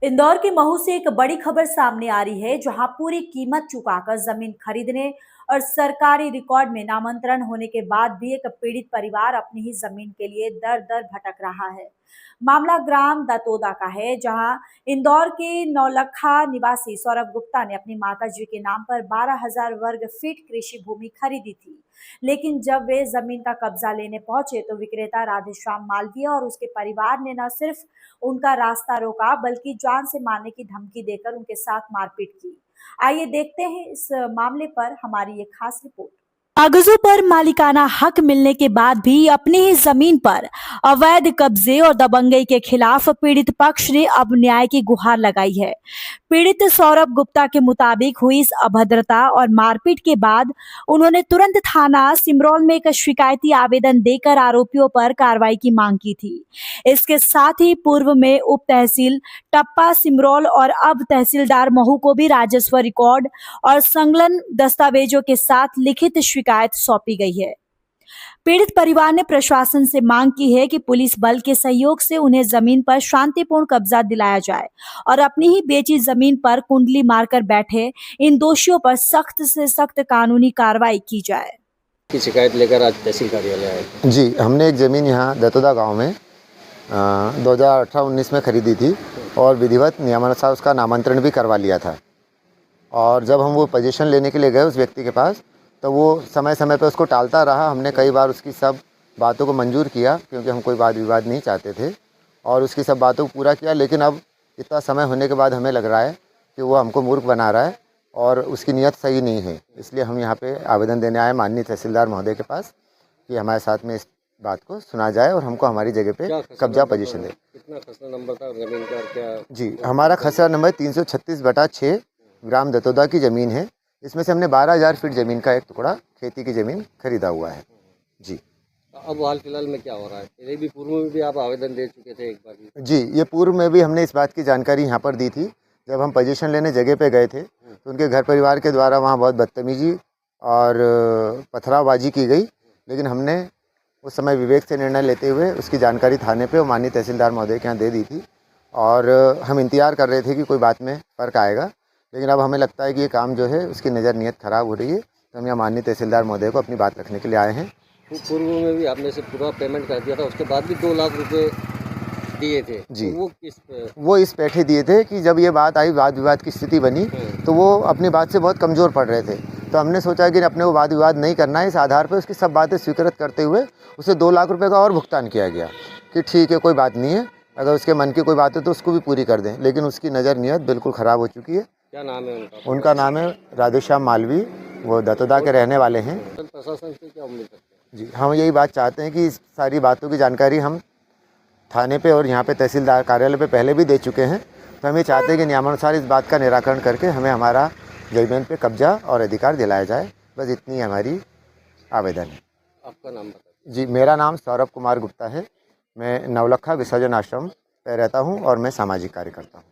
इंदौर के महू से एक बड़ी खबर सामने आ रही है, जहां पूरी कीमत चुकाकर जमीन खरीदने और सरकारी रिकॉर्ड में नामांतरण होने के बाद भी एक पीड़ित परिवार अपनी ही जमीन के लिए दर दर भटक रहा है। मामला ग्राम दतोदा का है, जहां इंदौर के नौलखा निवासी सौरभ गुप्ता ने अपनी माताजी के नाम पर 12,000 वर्ग फीट कृषि भूमि खरीदी थी। लेकिन जब वे जमीन का कब्जा लेने पहुंचे तो विक्रेता राधेश्याम मालवीय और उसके परिवार ने न सिर्फ उनका रास्ता रोका, बल्कि जान से मारने की धमकी देकर उनके साथ मारपीट की। आइए देखते हैं इस मामले पर हमारी ये खास रिपोर्ट। कागजों पर मालिकाना हक मिलने के बाद भी अपनी ही जमीन पर अवैध कब्जे और दबंगई के खिलाफ पीड़ित पक्ष ने अब न्याय की गुहार लगाई है। पीड़ित सौरभ गुप्ता के मुताबिक हुई इस अभद्रता और मारपीट के बाद उन्होंने तुरंत थाना सिमरौल में एक शिकायती आवेदन देकर आरोपियों पर कार्रवाई की मांग की थी। इसके साथ ही पूर्व में उप तहसील टप्पा सिमरौल और अब तहसीलदार महू को भी राजस्व रिकॉर्ड और संलग्न दस्तावेजों के साथ लिखित शिकायत सौंपी गई है। पीड़ित परिवार ने प्रशासन से मांग की है कि पुलिस बल के सहयोग से उन्हें जमीन पर शांतिपूर्ण कब्जा दिलाया जाए और अपनी ही बेची जमीन पर कुंडली मारकर बैठे इन दोषियों पर सख्त से सख्त कानूनी कार्रवाई की जाए। की शिकायत लेकर आज तहसील कार्यालय आए। जी, हमने एक ज़मीन यहाँ दतोदा गांव में 2018-19 में खरीदी थी और विधिवत नियमानुसार उसका नामांतरण भी करवा लिया था। और जब हम वो पोजीशन लेने के लिए गए उस व्यक्ति के पास, तो वो समय समय पर उसको टालता रहा। हमने कई बार उसकी सब बातों को मंजूर किया, क्योंकि हम कोई वाद विवाद नहीं चाहते थे, और उसकी सब बातों को पूरा किया। लेकिन अब इतना समय होने के बाद हमें लग रहा है कि वो हमको मूर्ख बना रहा है और उसकी नीयत सही नहीं है। इसलिए हम यहाँ पे आवेदन देने आए माननीय तहसीलदार महोदय के पास कि हमारे साथ में इस बात को सुना जाए और हमको हमारी जगह पे कब्जा पोजीशन दे। कितना खसरा नंबर था जमीन का और क्या? जी, हमारा खसरा नंबर 336/6 ग्राम दतोदा की ज़मीन है। इसमें से हमने 12,000 फीट ज़मीन का एक टुकड़ा खेती की ज़मीन खरीदा हुआ है। जी, अब हाल फिलहाल में क्या हो रहा है? ये भी पूर्व में भी आप आवेदन दे चुके थे एक बार भी? जी, ये पूर्व में भी हमने इस बात की जानकारी यहाँ पर दी थी। जब हम पोजीशन लेने जगह पे गए थे तो उनके घर परिवार के द्वारा वहाँ बहुत बदतमीजी और पथरावबाजी की गई। लेकिन हमने उस समय विवेक से निर्णय लेते हुए उसकी जानकारी थाने पे और माननीय तहसीलदार महोदय के यहाँ दे दी थी, और हम इंतजार कर रहे थे कि कोई बात में फ़र्क आएगा। लेकिन अब हमें लगता है कि ये काम जो है उसकी नज़र नीयत ख़राब हो रही है, तो हम यहाँ माननीय तहसीलदार महोदय को अपनी बात रखने के लिए आए हैं। पूर्व में भी आपने से पूरा पेमेंट कर दिया था, उसके बाद भी 2 लाख रुपये दिए थे। जी, तो वो इस पैठे दिए थे कि जब ये बात आई, वाद विवाद की स्थिति बनी, तो वो अपनी बात से बहुत कमज़ोर पड़ रहे थे। तो हमने सोचा कि अपने को वाद विवाद नहीं करना है। इस आधार पर उसकी सब बातें स्वीकृत करते हुए उसे 2 लाख रुपये का और भुगतान किया गया कि ठीक है, कोई बात नहीं है, अगर उसके मन की कोई बात है तो उसको भी पूरी कर दें। लेकिन उसकी नज़र नीयत बिल्कुल ख़राब हो चुकी है। क्या नाम है उनका? उनका नाम है राधेश्याम मालवी, वो दतोदा के रहने वाले हैं। प्रशासन से क्या उम्मीद करते हैं? जी, हम यही बात चाहते हैं कि इस सारी बातों की जानकारी हम थाने पे और यहाँ पे तहसीलदार कार्यालय पे पहले भी दे चुके हैं। तो हम ये चाहते हैं कि नियमानुसार इस बात का निराकरण करके हमें हमारा ज़मीन पे कब्जा और अधिकार दिलाया जाए। बस इतनी हमारी आवेदन है। आपका नाम बताइए। जी, मेरा नाम सौरभ कुमार गुप्ता है। मैं नवलखा विसर्जन आश्रम पे रहता हूँ और मैं सामाजिक कार्य करता हूँ।